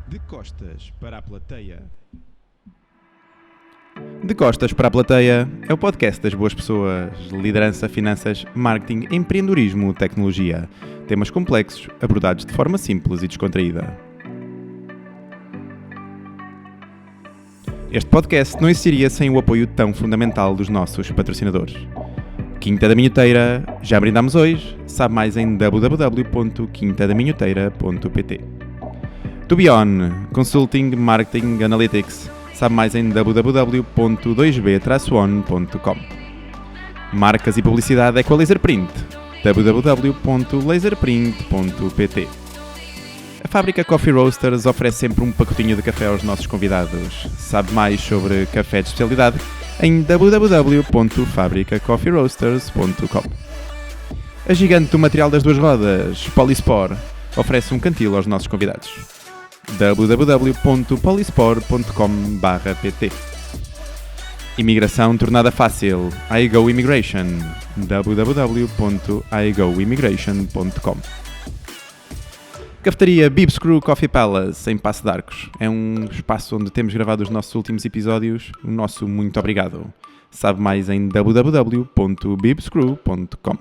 De costas para a plateia. De costas para a plateia é o podcast das boas pessoas. Liderança, finanças, marketing, empreendedorismo, tecnologia. Temas complexos abordados de forma simples e descontraída. Este podcast não existiria sem o apoio tão fundamental dos nossos patrocinadores. Quinta da Minhoteira, já brindamos hoje, sabe mais em www.quintadaminhoteira.pt. To Be On, Consulting, Marketing, Analytics, sabe mais em www.2b-on.com. Marcas e publicidade Equalaser Print, www.laserprint.pt. A fábrica Coffee Roasters oferece sempre um pacotinho de café aos nossos convidados. Sabe mais sobre café de especialidade em www.fabricacoffeeroasters.com. A gigante do material das duas rodas, Polispor, oferece um cantil aos nossos convidados. www.polispor.com/pt. Imigração tornada fácil, iGo Immigration, www.igoimmigration.com. Cafeteria Bibs Crew Coffee Palace, em Passo de Arcos. É um espaço onde temos gravado os nossos últimos episódios. O nosso muito obrigado. Sabe mais em www.bibscrew.com.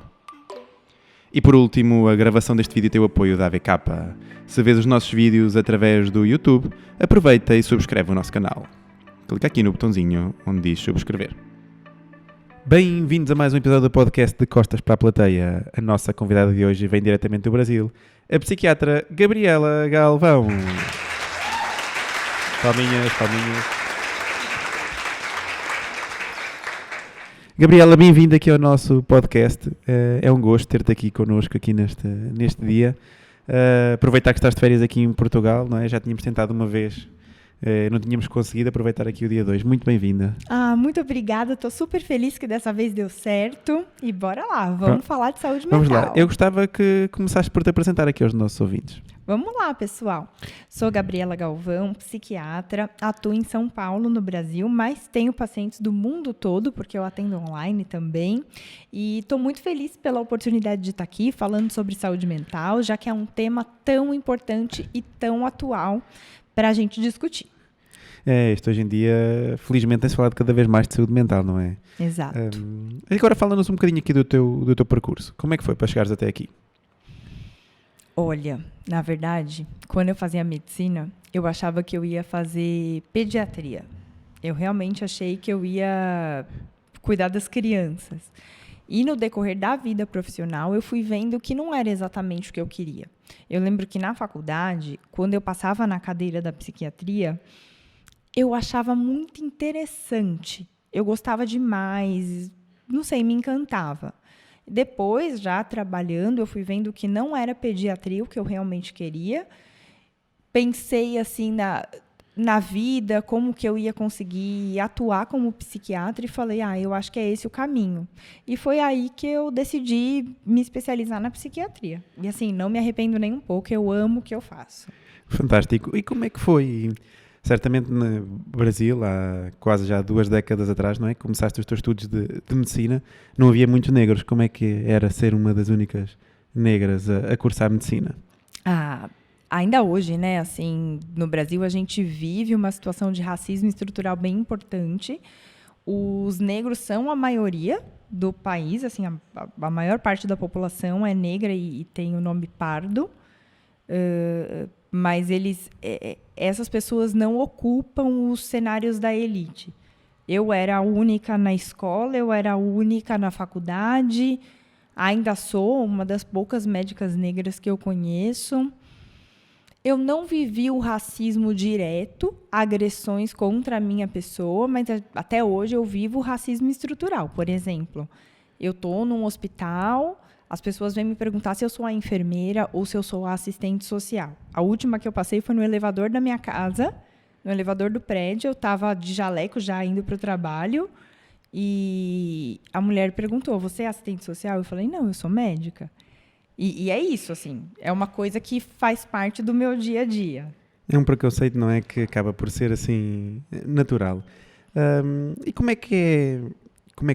E por último, a gravação deste vídeo tem o apoio da AVK. Se vês os nossos vídeos através do YouTube, aproveita e subscreve o nosso canal. Clica aqui no botãozinho onde diz subscrever. Bem-vindos a mais um episódio do podcast De Costas para a Plateia. A nossa convidada de hoje vem diretamente do Brasil, a psiquiatra Gabriela Galvão. Palminhas. Gabriela, bem-vinda aqui ao nosso podcast. É um gosto ter-te aqui connosco aqui neste dia. Aproveitar que estás de férias aqui em Portugal, não é? Já tínhamos tentado uma vez. Não tínhamos conseguido aproveitar aqui o dia 2. Muito bem-vinda. Muito obrigada. Estou super feliz que dessa vez deu certo. E bora lá, vamos falar de saúde mental. Vamos lá. Eu gostava que começasse por te apresentar aqui aos nossos ouvintes. Vamos lá, pessoal. Sou Gabriela Galvão, psiquiatra. Atuo em São Paulo, no Brasil, mas tenho pacientes do mundo todo, porque eu atendo online também. E estou muito feliz pela oportunidade de estar aqui falando sobre saúde mental, já que é um tema tão importante e tão atual para a gente discutir. Isto hoje em dia, felizmente, tem-se falado cada vez mais de saúde mental, não é? Exato. Agora fala-nos um bocadinho aqui do teu percurso. Como é que foi para chegares até aqui? Olha, na verdade, quando eu fazia medicina, eu achava que eu ia fazer pediatria. Eu realmente achei que eu ia cuidar das crianças. E no decorrer da vida profissional, eu fui vendo que não era exatamente o que eu queria. Eu lembro que na faculdade, quando eu passava na cadeira da psiquiatria, eu achava muito interessante. Eu gostava demais, não sei, me encantava. Depois, já trabalhando, eu fui vendo que não era pediatria o que eu realmente queria. Pensei assim na vida, como que eu ia conseguir atuar como psiquiatra e falei, eu acho que é esse o caminho. E foi aí que eu decidi me especializar na psiquiatria. E assim, não me arrependo nem um pouco, eu amo o que eu faço. Fantástico. E como é que foi? Certamente no Brasil, há quase já 2 décadas atrás, não é? Começaste os teus estudos de medicina, não havia muitos negros. Como é que era ser uma das únicas negras a cursar medicina? Ainda hoje, né? Assim, no Brasil, a gente vive uma situação de racismo estrutural bem importante. Os negros são a maioria do país, assim, a maior parte da população é negra e tem o nome pardo. Mas essas pessoas não ocupam os cenários da elite. Eu era a única na escola, eu era a única na faculdade, ainda sou uma das poucas médicas negras que eu conheço. Eu não vivi o racismo direto, agressões contra a minha pessoa, mas até hoje eu vivo o racismo estrutural. Por exemplo, eu estou num hospital, as pessoas vêm me perguntar se eu sou a enfermeira ou se eu sou a assistente social. A última que eu passei foi no elevador da minha casa, no elevador do prédio. Eu estava de jaleco já indo para o trabalho e a mulher perguntou, você é assistente social? Eu falei, não, eu sou médica. E é isso, assim, é uma coisa que faz parte do meu dia a dia. É um preconceito, não é? Que acaba por ser, assim, natural. E como é que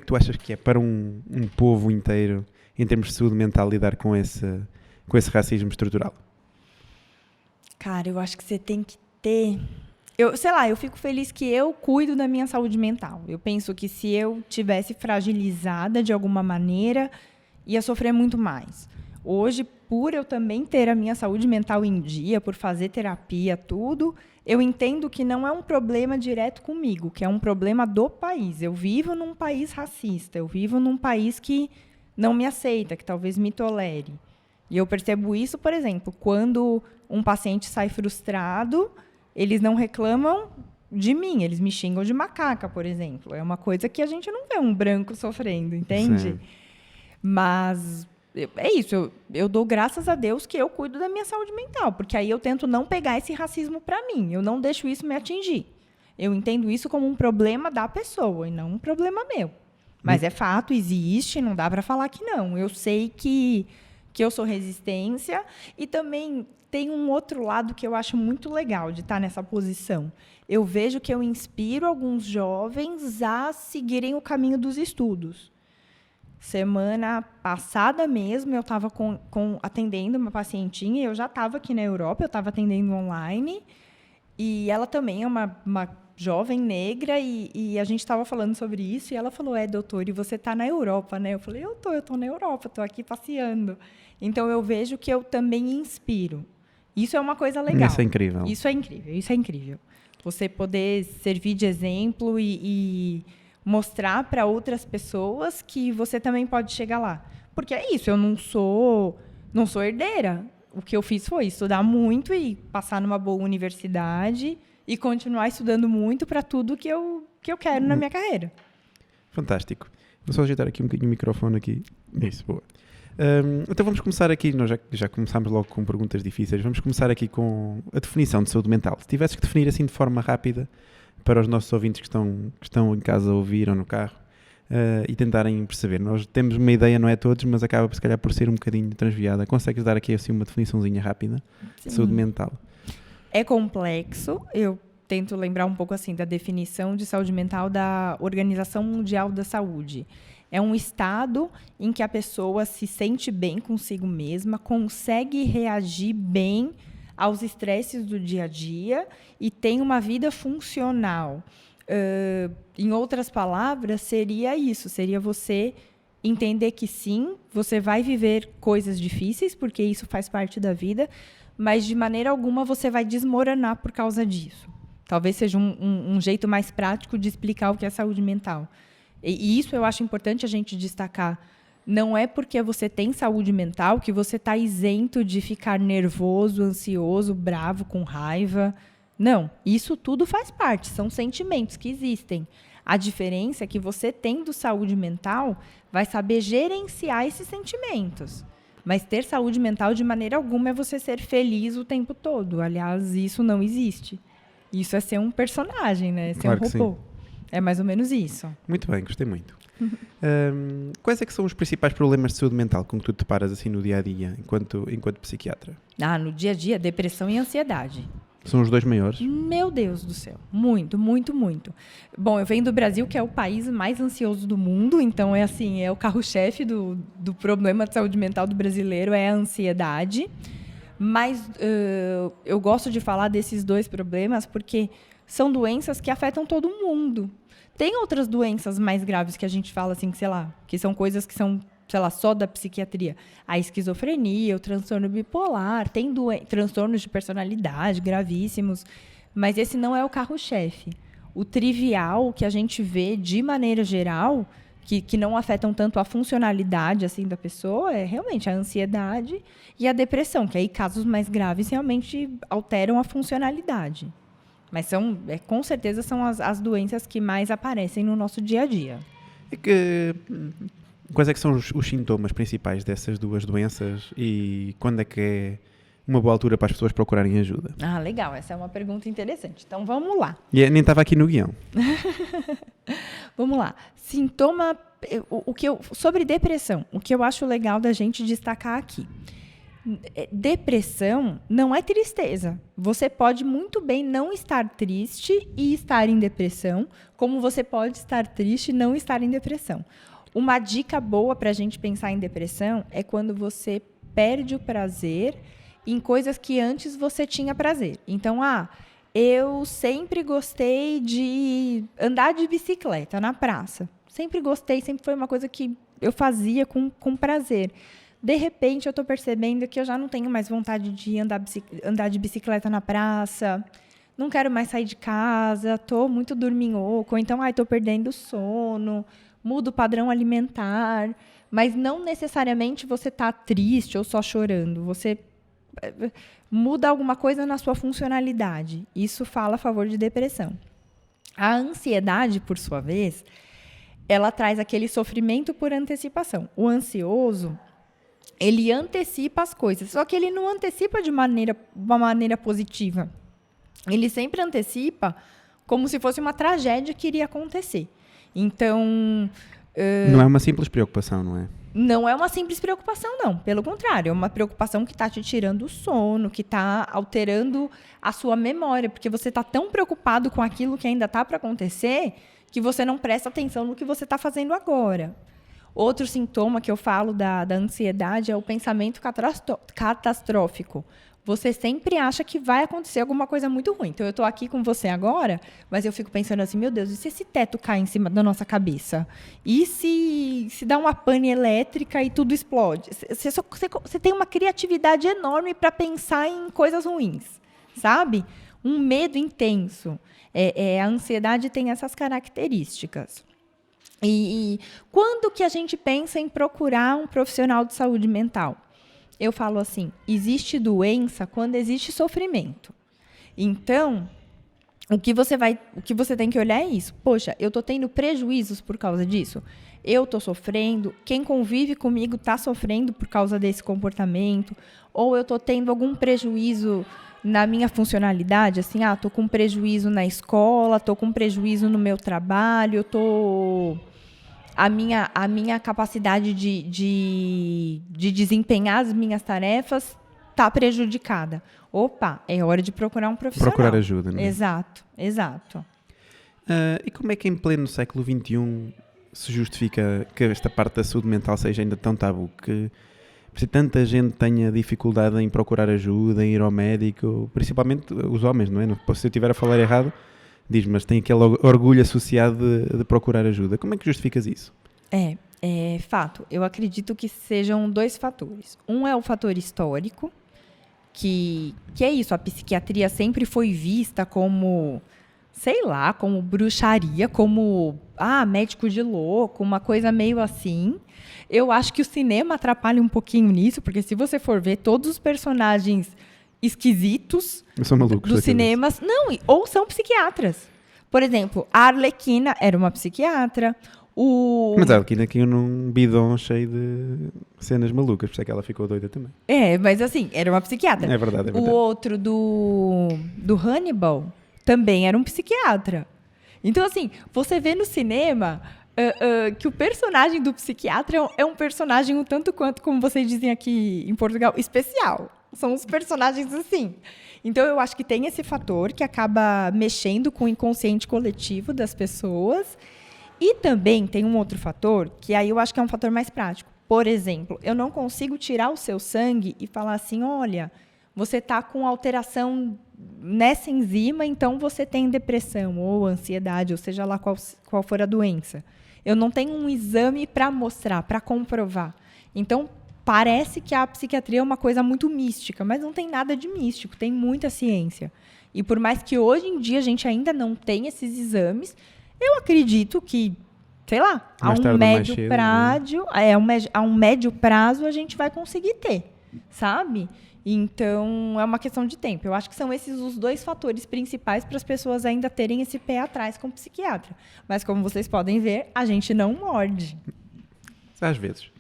tu achas que é para um povo inteiro, em termos de saúde mental, lidar com esse racismo estrutural? Cara, eu acho que você tem que ter... eu fico feliz que eu cuido da minha saúde mental. Eu penso que se eu tivesse fragilizada de alguma maneira, ia sofrer muito mais. Hoje, por eu também ter a minha saúde mental em dia, por fazer terapia, tudo, eu entendo que não é um problema direto comigo, que é um problema do país. Eu vivo num país racista, eu vivo num país que não me aceita, que talvez me tolere. E eu percebo isso, por exemplo, quando um paciente sai frustrado, eles não reclamam de mim, eles me xingam de macaca, por exemplo. É uma coisa que a gente não vê um branco sofrendo, entende? Sim. Mas é isso, eu dou graças a Deus que eu cuido da minha saúde mental, porque aí eu tento não pegar esse racismo para mim, eu não deixo isso me atingir. Eu entendo isso como um problema da pessoa e não um problema meu. Mas é fato, existe, não dá para falar que não. Eu sei que eu sou resistência e também tem um outro lado que eu acho muito legal de estar nessa posição. Eu vejo que eu inspiro alguns jovens a seguirem o caminho dos estudos. Semana passada mesmo, eu estava atendendo uma pacientinha, eu já estava aqui na Europa, eu estava atendendo online, e ela também é uma jovem negra, e a gente estava falando sobre isso, e ela falou, doutor, e você está na Europa, né? Eu falei, eu estou na Europa, estou aqui passeando. Então, eu vejo que eu também inspiro. Isso é uma coisa legal. Isso é incrível. Isso é incrível. Você poder servir de exemplo e mostrar para outras pessoas que você também pode chegar lá. Porque é isso, eu não sou herdeira. O que eu fiz foi estudar muito e passar numa boa universidade e continuar estudando muito para tudo que eu quero na minha carreira. Fantástico. Vou só ajeitar aqui um bocadinho o microfone aqui. Isso, boa. Então vamos começar aqui, nós já começámos logo com perguntas difíceis, vamos começar aqui com a definição de saúde mental. Se tivesses que definir assim de forma rápida para os nossos ouvintes que estão em casa a ouvir ou no carro e tentarem perceber. Nós temos uma ideia, não é todos, mas acaba se calhar por ser um bocadinho transviada. Consegues dar aqui assim uma definiçãozinha rápida de saúde mental? É complexo, eu tento lembrar um pouco assim da definição de saúde mental da Organização Mundial da Saúde. É um estado em que a pessoa se sente bem consigo mesma, consegue reagir bem aos estresses do dia a dia e tem uma vida funcional. Em outras palavras, seria isso. Seria você entender que, sim, você vai viver coisas difíceis, porque isso faz parte da vida, mas, de maneira alguma, você vai desmoronar por causa disso. Talvez seja um jeito mais prático de explicar o que é saúde mental. E isso eu acho importante a gente destacar. Não é porque você tem saúde mental que você está isento de ficar nervoso, ansioso, bravo, com raiva. Não, isso tudo faz parte, são sentimentos que existem. A diferença é que você, tendo saúde mental, vai saber gerenciar esses sentimentos. Mas ter saúde mental, de maneira alguma, é você ser feliz o tempo todo. Aliás, isso não existe. Isso é ser um personagem, né? Ser claro um robô. Sim. É mais ou menos isso. Muito bem, gostei muito. Quais é que são os principais problemas de saúde mental com que tu te deparas assim no dia-a-dia, enquanto psiquiatra? No dia-a-dia, depressão e ansiedade. São os dois maiores? Meu Deus do céu. Muito, muito, muito. Bom, eu venho do Brasil, que é o país mais ansioso do mundo, então é o carro-chefe do problema de saúde mental do brasileiro, é a ansiedade. Mas eu gosto de falar desses dois problemas porque são doenças que afetam todo mundo. Tem outras doenças mais graves que a gente fala assim, que são coisas que são, só da psiquiatria. A esquizofrenia, o transtorno bipolar, tem transtornos de personalidade gravíssimos, mas esse não é o carro-chefe. O trivial que a gente vê de maneira geral, que não afetam tanto a funcionalidade assim da pessoa, é realmente a ansiedade e a depressão, que aí casos mais graves realmente alteram a funcionalidade. Mas com certeza são as doenças que mais aparecem no nosso dia a dia. Quais é que são os sintomas principais dessas duas doenças e quando é que é uma boa altura para as pessoas procurarem ajuda? Legal. Essa é uma pergunta interessante. Então, vamos lá. E nem estava aqui no guião. Vamos lá. Sintoma... sobre depressão, o que eu acho legal da gente destacar aqui. Depressão não é tristeza. Você pode muito bem não estar triste e estar em depressão, como você pode estar triste e não estar em depressão. Uma dica boa para a gente pensar em depressão é quando você perde o prazer em coisas que antes você tinha prazer. Então, eu sempre gostei de andar de bicicleta na praça. Sempre gostei, sempre foi uma coisa que eu fazia com prazer. De repente, eu estou percebendo que eu já não tenho mais vontade de andar de bicicleta na praça. Não quero mais sair de casa, estou muito dorminhoca, ou então estou perdendo o sono, mudo o padrão alimentar. Mas não necessariamente você está triste ou só chorando. Você muda alguma coisa na sua funcionalidade. Isso fala a favor de depressão. A ansiedade, por sua vez, ela traz aquele sofrimento por antecipação. O ansioso, ele antecipa as coisas, só que ele não antecipa de uma maneira positiva. Ele sempre antecipa como se fosse uma tragédia que iria acontecer. Então... não é uma simples preocupação, não é? Não é uma simples preocupação, não. Pelo contrário, é uma preocupação que está te tirando o sono, que está alterando a sua memória, porque você está tão preocupado com aquilo que ainda está para acontecer que você não presta atenção no que você está fazendo agora. Outro sintoma que eu falo da ansiedade é o pensamento catastrófico. Você sempre acha que vai acontecer alguma coisa muito ruim. Então, eu estou aqui com você agora, mas eu fico pensando assim, meu Deus, e se esse teto cai em cima da nossa cabeça? E se dá uma pane elétrica e tudo explode? Você tem uma criatividade enorme para pensar em coisas ruins, sabe? Um medo intenso. A ansiedade tem essas características. E quando que a gente pensa em procurar um profissional de saúde mental? Eu falo assim, existe doença quando existe sofrimento. Então, o que você tem que olhar é isso. Poxa, eu estou tendo prejuízos por causa disso? Eu estou sofrendo? Quem convive comigo está sofrendo por causa desse comportamento? Ou eu estou tendo algum prejuízo na minha funcionalidade? Assim, estou com prejuízo na escola, estou com prejuízo no meu trabalho, a minha capacidade de desempenhar as minhas tarefas está prejudicada. Opa, é hora de procurar um profissional. Procurar ajuda, não é? Exato. E como é que em pleno século XXI se justifica que esta parte da saúde mental seja ainda tão tabu? Que tanta gente tenha dificuldade em procurar ajuda, em ir ao médico, principalmente os homens, não é? Se eu estiver a falar errado, diz-me, mas tem aquele orgulho associado de procurar ajuda. Como é que justificas isso? É fato. Eu acredito que sejam dois fatores. Um é o fator histórico, que é isso. A psiquiatria sempre foi vista como, sei lá, como bruxaria, como médico de louco, uma coisa meio assim. Eu acho que o cinema atrapalha um pouquinho nisso, porque se você for ver todos os personagens esquisitos dos cinemas, ou são psiquiatras. Por exemplo, a Arlequina era uma psiquiatra. Mas a Arlequina aqui num bidon cheio de cenas malucas, por isso é que ela ficou doida também. Mas assim, era uma psiquiatra. É verdade. O outro do Hannibal também era um psiquiatra. Então, assim, você vê no cinema que o personagem do psiquiatra é um personagem um tanto quanto, como vocês dizem aqui em Portugal, especial. São os personagens assim. Então, eu acho que tem esse fator que acaba mexendo com o inconsciente coletivo das pessoas. E também tem um outro fator, que aí eu acho que é um fator mais prático. Por exemplo, eu não consigo tirar o seu sangue e falar assim, olha, você está com alteração nessa enzima, então você tem depressão ou ansiedade, ou seja lá qual for a doença. Eu não tenho um exame para mostrar, para comprovar. Então, parece que a psiquiatria é uma coisa muito mística, mas não tem nada de místico, tem muita ciência. E por mais que hoje em dia a gente ainda não tenha esses exames, eu acredito que, sei lá, a um médio prazo a gente vai conseguir ter, sabe? Então, é uma questão de tempo. Eu acho que são esses os dois fatores principais para as pessoas ainda terem esse pé atrás com o psiquiatra. Mas, como vocês podem ver, a gente não morde. Às vezes.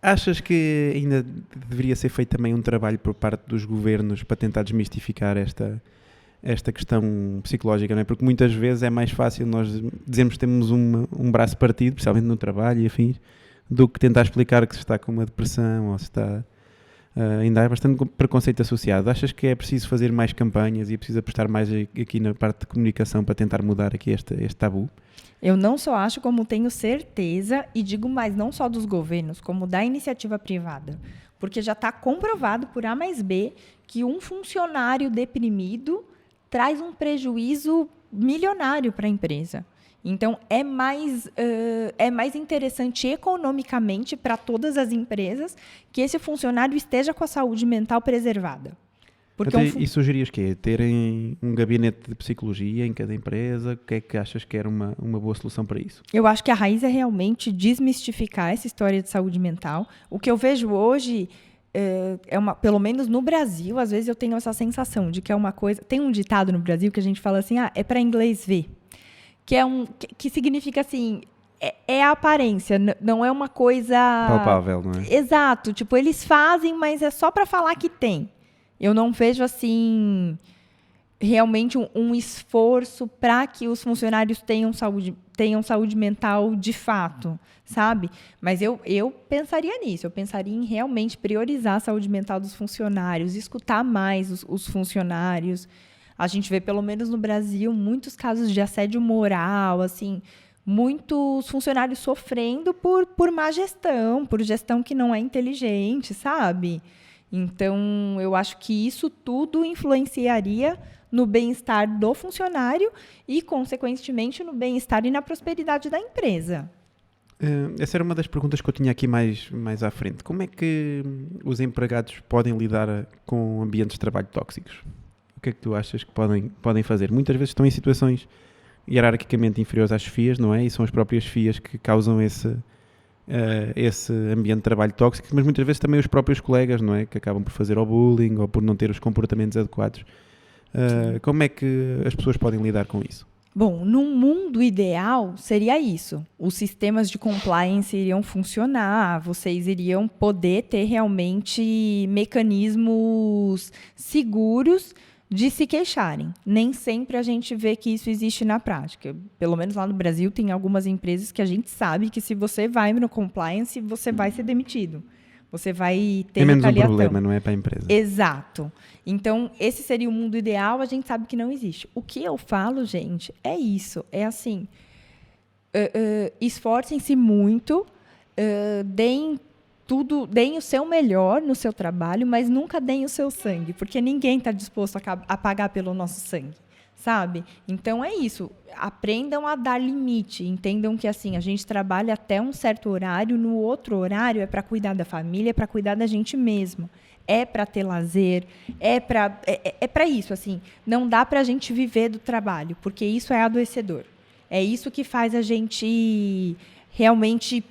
Achas que ainda deveria ser feito também um trabalho por parte dos governos para tentar desmistificar esta questão psicológica, não é? Porque muitas vezes é mais fácil nós dizermos que temos um braço partido, especialmente no trabalho e afins, do que tentar explicar que se está com uma depressão ou se está... ainda há bastante preconceito associado. Achas que é preciso fazer mais campanhas e é preciso apostar mais aqui na parte de comunicação para tentar mudar aqui este tabu? Eu não só acho, como tenho certeza, e digo mais, não só dos governos, como da iniciativa privada. Porque já está comprovado por A mais B que um funcionário deprimido traz um prejuízo milionário para a empresa. Então, é mais interessante economicamente para todas as empresas que esse funcionário esteja com a saúde mental preservada. Porque E sugerias que terem um gabinete de psicologia em cada empresa? O que é que achas que era uma boa solução para isso? Eu acho que a raiz é realmente desmistificar essa história de saúde mental. O que eu vejo hoje, pelo menos no Brasil, às vezes eu tenho essa sensação de que é uma coisa... Tem um ditado no Brasil que a gente fala assim, é para inglês ver. Que significa assim, é a aparência, não é uma coisa... Palpável, não é? Exato, tipo, eles fazem, mas é só para falar que tem. Eu não vejo, assim, realmente um esforço para que os funcionários tenham saúde mental de fato, sabe? Mas eu pensaria nisso, eu pensaria em realmente priorizar a saúde mental dos funcionários, escutar mais os funcionários. A gente vê, pelo menos no Brasil, muitos casos de assédio moral, assim, muitos funcionários sofrendo por má gestão, por gestão que não é inteligente, sabe? Então, eu acho que isso tudo influenciaria no bem-estar do funcionário e, consequentemente, no bem-estar e na prosperidade da empresa. Essa era uma das perguntas que eu tinha aqui mais à frente. Como é que os empregados podem lidar com ambientes de trabalho tóxicos? O que é que tu achas que podem fazer? Muitas vezes estão em situações hierarquicamente inferiores às chefias, não é? E são as próprias chefias que causam esse ambiente de trabalho tóxico, mas muitas vezes também os próprios colegas, não é? Que acabam por fazer o bullying ou por não ter os comportamentos adequados. Como é que as pessoas podem lidar com isso? Bom, num mundo ideal seria isso. Os sistemas de compliance iriam funcionar, vocês iriam poder ter realmente mecanismos seguros de se queixarem. Nem sempre a gente vê que isso existe na prática. Pelo menos lá no Brasil tem algumas empresas que a gente sabe que se você vai no compliance, você vai ser demitido. Você vai ter menos retaliação. Um problema, não é, para a empresa. Exato. Então, esse seria o mundo ideal, a gente sabe que não existe. O que eu falo, gente, é isso. É assim, esforcem-se muito, deem o seu melhor no seu trabalho, mas nunca deem o seu sangue, porque ninguém está disposto a pagar pelo nosso sangue, sabe? Então, é isso. Aprendam a dar limite. Entendam que assim, a gente trabalha até um certo horário, no outro horário é para cuidar da família, é para cuidar da gente mesmo. É para ter lazer, é para isso. Assim, não dá para a gente viver do trabalho, porque isso é adoecedor. É isso que faz a gente realmente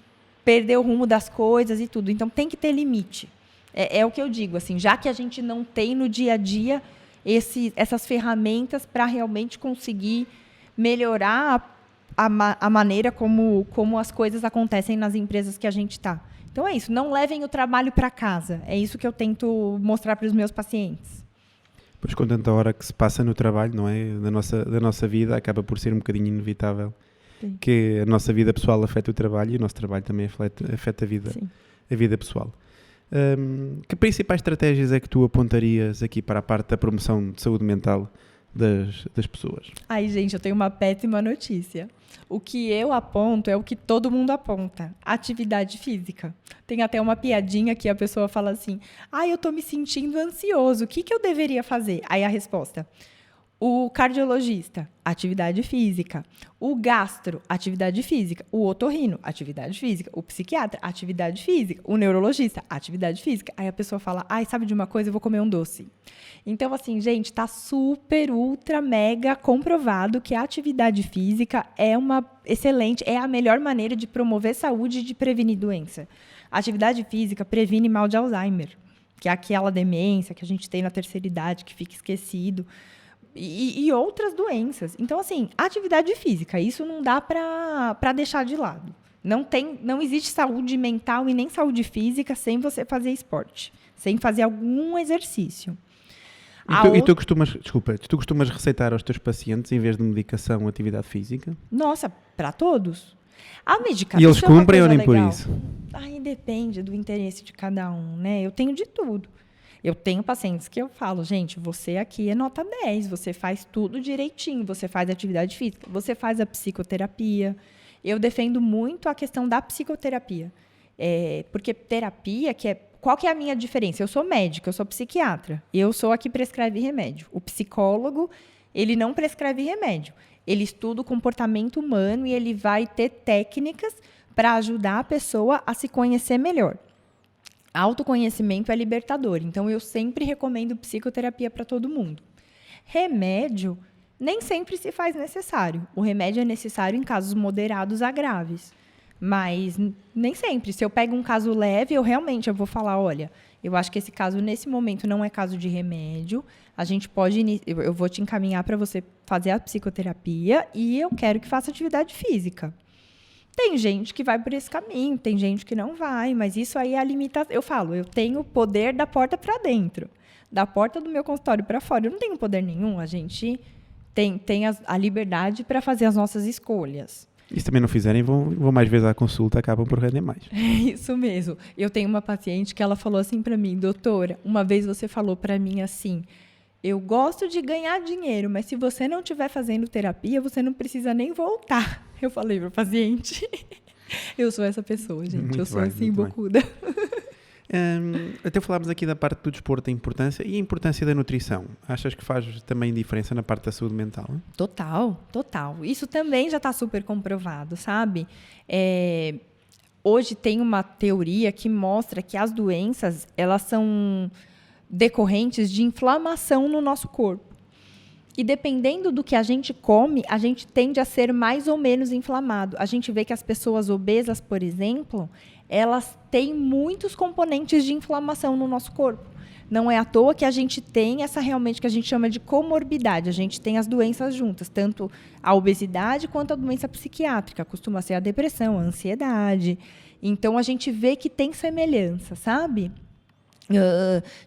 perder o rumo das coisas e tudo. Então, tem que ter limite. É o que eu digo, assim, já que a gente não tem no dia a dia essas ferramentas para realmente conseguir melhorar a maneira como as coisas acontecem nas empresas que a gente está. Então, é isso. Não levem o trabalho para casa. É isso que eu tento mostrar para os meus pacientes. Pois com tanta hora que se passa no trabalho, não é? Da nossa vida, acaba por ser um bocadinho inevitável. Sim. Que a nossa vida pessoal afeta o trabalho e o nosso trabalho também afeta a vida pessoal. Que principais estratégias é que tu apontarias aqui para a parte da promoção de saúde mental das pessoas? Ai, gente, eu tenho uma péssima notícia. O que eu aponto é o que todo mundo aponta. Atividade física. Tem até uma piadinha que a pessoa fala assim, eu tô me sentindo ansioso, o que eu deveria fazer? Aí a resposta... O cardiologista, atividade física. O gastro, atividade física. O otorrino, atividade física. O psiquiatra, atividade física. O neurologista, atividade física. Aí a pessoa fala, sabe de uma coisa? Eu vou comer um doce. Então, assim, gente, tá super, ultra, mega comprovado que a atividade física é uma excelente, é a melhor maneira de promover saúde e de prevenir doença. A atividade física previne mal de Alzheimer, que é aquela demência que a gente tem na terceira idade, que fica esquecido. E outras doenças. Então, assim, atividade física, isso não dá para deixar de lado. Não existe saúde mental e nem saúde física sem você fazer esporte, sem fazer algum exercício. Tu costumas receitar aos teus pacientes, em vez de medicação, atividade física? Nossa, para todos. A medicação. E eles cumprem ou nem por isso? Aí depende do interesse de cada um, né? Eu tenho de tudo. Eu tenho pacientes que eu falo, gente, você aqui é nota 10, você faz tudo direitinho, você faz atividade física, você faz a psicoterapia. Eu defendo muito a questão da psicoterapia. Porque terapia, que é qual que é a minha diferença? Eu sou médica, eu sou psiquiatra. Eu sou a que prescreve remédio. O psicólogo, ele não prescreve remédio. Ele estuda o comportamento humano e ele vai ter técnicas para ajudar a pessoa a se conhecer melhor. Autoconhecimento é libertador. Então, eu sempre recomendo psicoterapia para todo mundo. Remédio nem sempre se faz necessário. O remédio é necessário em casos moderados a graves. Mas nem sempre. Se eu pego um caso leve, eu vou falar, olha, eu acho que esse caso, nesse momento, não é caso de remédio. A gente pode... Eu vou te encaminhar para você fazer a psicoterapia e eu quero que faça atividade física. Tem gente que vai por esse caminho, tem gente que não vai, mas isso aí é a limitação. Eu falo, eu tenho o poder da porta para dentro, da porta do meu consultório para fora. Eu não tenho poder nenhum, a gente tem a liberdade para fazer as nossas escolhas. E se também não fizerem, vão mais vezes à consulta, acabam por render mais. É isso mesmo. Eu tenho uma paciente que ela falou assim para mim, doutora, uma vez você falou para mim assim, eu gosto de ganhar dinheiro, mas se você não estiver fazendo terapia, você não precisa nem voltar. Eu falei para o paciente. Eu sou essa pessoa, gente. Muito eu sou bem, assim, muito bocuda. Até falámos aqui da parte do desporto, a importância e a importância da nutrição. Achas que faz também diferença na parte da saúde mental? Total, total. Isso também já está super comprovado, sabe? Hoje tem uma teoria que mostra que as doenças, elas são decorrentes de inflamação no nosso corpo. E dependendo do que a gente come, a gente tende a ser mais ou menos inflamado. A gente vê que as pessoas obesas, por exemplo, elas têm muitos componentes de inflamação no nosso corpo. Não é à toa que a gente tem essa realmente que a gente chama de comorbidade. A gente tem as doenças juntas, tanto a obesidade quanto a doença psiquiátrica. Costuma ser a depressão, a ansiedade. Então, a gente vê que tem semelhança, sabe?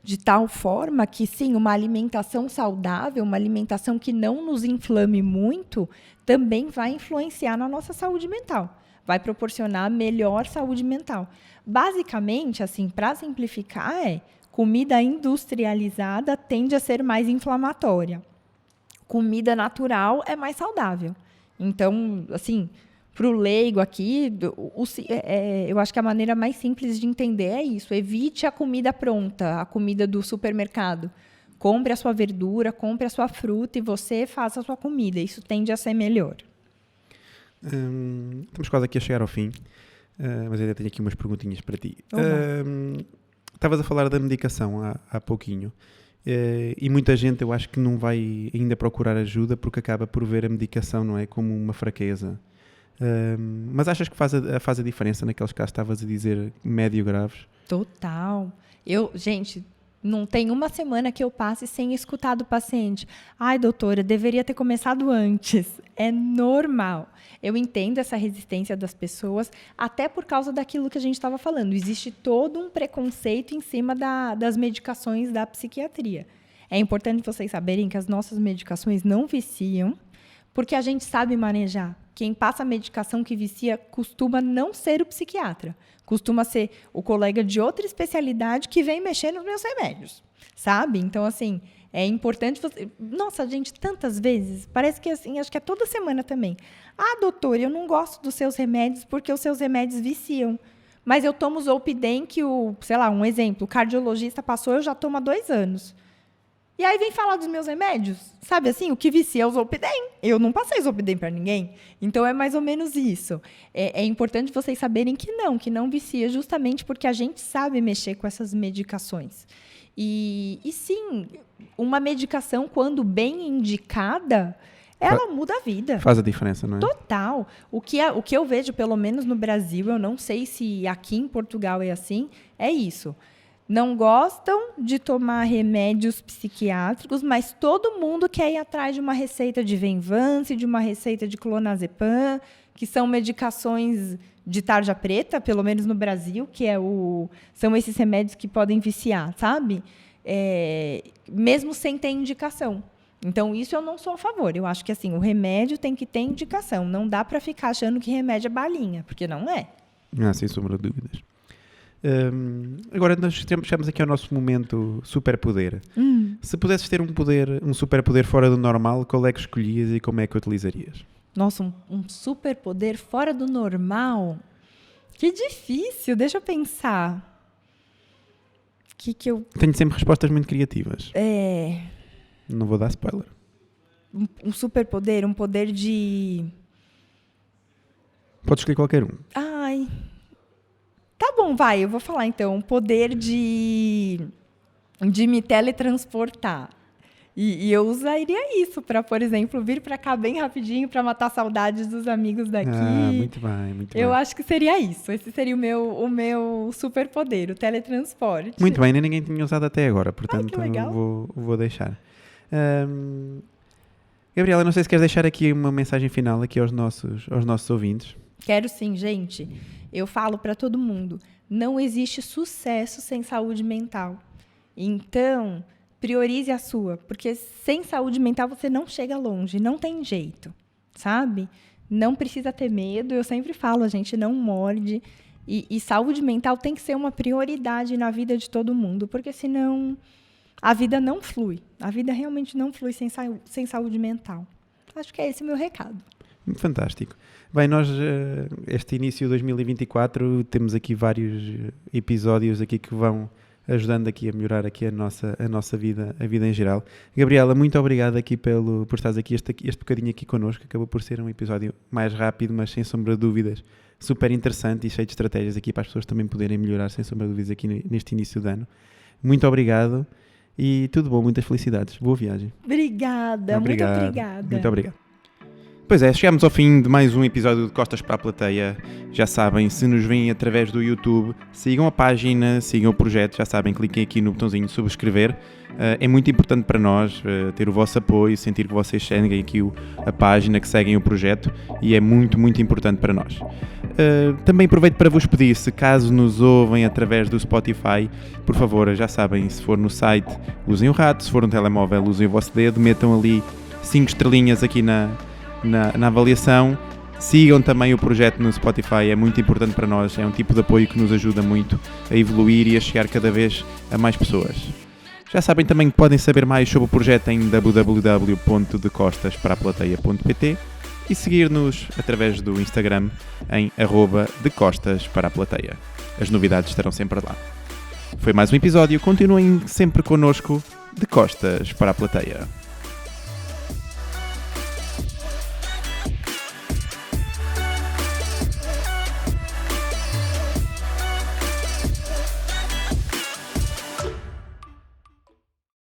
De tal forma que, sim, uma alimentação saudável, uma alimentação que não nos inflame muito, também vai influenciar na nossa saúde mental. Vai proporcionar melhor saúde mental. Basicamente, assim, para simplificar, comida industrializada tende a ser mais inflamatória. Comida natural é mais saudável. Então, assim, para o leigo aqui, eu acho que a maneira mais simples de entender é isso. Evite a comida pronta, a comida do supermercado. Compre a sua verdura, compre a sua fruta e você faça a sua comida. Isso tende a ser melhor. Estamos quase aqui a chegar ao fim, mas ainda tenho aqui umas perguntinhas para ti. Estavas a falar da medicação há pouquinho. E muita gente, eu acho que não vai ainda procurar ajuda porque acaba por ver a medicação, não é, como uma fraqueza. Mas achas que faz a diferença naqueles casos que estavas a dizer médio graves? Total. Gente, não tem uma semana que eu passe sem escutar do paciente. Ai, doutora, deveria ter começado antes. É normal. Eu entendo essa resistência das pessoas, até por causa daquilo que a gente estava falando. Existe todo um preconceito em cima das medicações da psiquiatria. É importante vocês saberem que as nossas medicações não viciam, porque a gente sabe manejar. Quem passa a medicação que vicia costuma não ser o psiquiatra. Costuma ser o colega de outra especialidade que vem mexer nos meus remédios, sabe? Então, assim, é importante você... Nossa, gente, tantas vezes, parece que assim, acho que é toda semana também. Ah, doutor, eu não gosto dos seus remédios porque os seus remédios viciam. Mas eu tomo Zolpidem que um exemplo, o cardiologista passou, eu já tomo há 2 anos. E aí vem falar dos meus remédios, sabe assim, o que vicia é o Zolpidem. Eu não passei Zolpidem para ninguém. Então, é mais ou menos isso. É importante vocês saberem que não vicia, justamente porque a gente sabe mexer com essas medicações. E sim, uma medicação, quando bem indicada, ela muda a vida. Faz a diferença, não é? Total. O que eu vejo, pelo menos no Brasil, eu não sei se aqui em Portugal é assim, é isso. Não gostam de tomar remédios psiquiátricos, mas todo mundo quer ir atrás de uma receita de Venvance, de uma receita de clonazepam, que são medicações de tarja preta, pelo menos no Brasil, que são esses remédios que podem viciar, sabe? Mesmo sem ter indicação. Então, isso eu não sou a favor. Eu acho que assim, o remédio tem que ter indicação. Não dá para ficar achando que remédio é balinha, porque não é. Sem sombra de dúvidas. Agora nós chegamos aqui ao nosso momento superpoder. Se pudesses ter um superpoder fora do normal, qual é que escolhias e como é que o utilizarias? Nossa, um superpoder fora do normal? Que difícil, deixa eu pensar. que eu... Tenho sempre respostas muito criativas. Não vou dar spoiler. Um superpoder, um poder de... Pode escolher qualquer um. Ai... Tá bom, vai, eu vou falar então. Um poder de me teletransportar. E eu usaria isso para, por exemplo, vir para cá bem rapidinho para matar saudades dos amigos daqui. Muito bem, muito bem. Eu acho que seria isso. Esse seria o meu superpoder, o teletransporte. Muito bem, nem ninguém tinha usado até agora, portanto que legal. vou deixar. Gabriela, não sei se queres deixar aqui uma mensagem final aqui aos nossos ouvintes. Quero sim, gente. Eu falo para todo mundo, não existe sucesso sem saúde mental. Então, priorize a sua, porque sem saúde mental você não chega longe, não tem jeito, sabe? Não precisa ter medo, eu sempre falo, a gente não morde. E saúde mental tem que ser uma prioridade na vida de todo mundo, porque senão a vida não flui. A vida realmente não flui sem saúde mental. Acho que é esse o meu recado. Fantástico. Bem, nós, este início de 2024, temos aqui vários episódios aqui que vão ajudando aqui a melhorar aqui a nossa vida, a vida em geral. Gabriela, muito obrigado aqui por estares aqui este bocadinho aqui connosco. Acabou por ser um episódio mais rápido, mas sem sombra de dúvidas, super interessante e cheio de estratégias aqui para as pessoas também poderem melhorar, sem sombra de dúvidas, aqui neste início de ano. Muito obrigado e tudo bom, muitas felicidades. Boa viagem. Obrigada, muito obrigada. Muito obrigado. Pois é, chegamos ao fim de mais um episódio de Costas para a Plateia. Já sabem, se nos veem através do YouTube, sigam a página, sigam o projeto, já sabem, cliquem aqui no botãozinho de subscrever. É muito importante para nós ter o vosso apoio, sentir que vocês seguem aqui a página, que seguem o projeto, e é muito, muito importante para nós. Também aproveito para vos pedir, se caso nos ouvem através do Spotify, por favor, já sabem, se for no site, usem o rato, se for no telemóvel, usem o vosso dedo, metam ali 5 estrelinhas aqui na avaliação. Sigam também o projeto no Spotify, é muito importante para nós, é um tipo de apoio que nos ajuda muito a evoluir e a chegar cada vez a mais pessoas. Já sabem também que podem saber mais sobre o projeto em www.decostasparaaplateia.pt e seguir-nos através do Instagram em @decostasparaaplateia. As novidades estarão sempre lá. Foi mais um episódio, continuem sempre connosco, de Costas para a Plateia.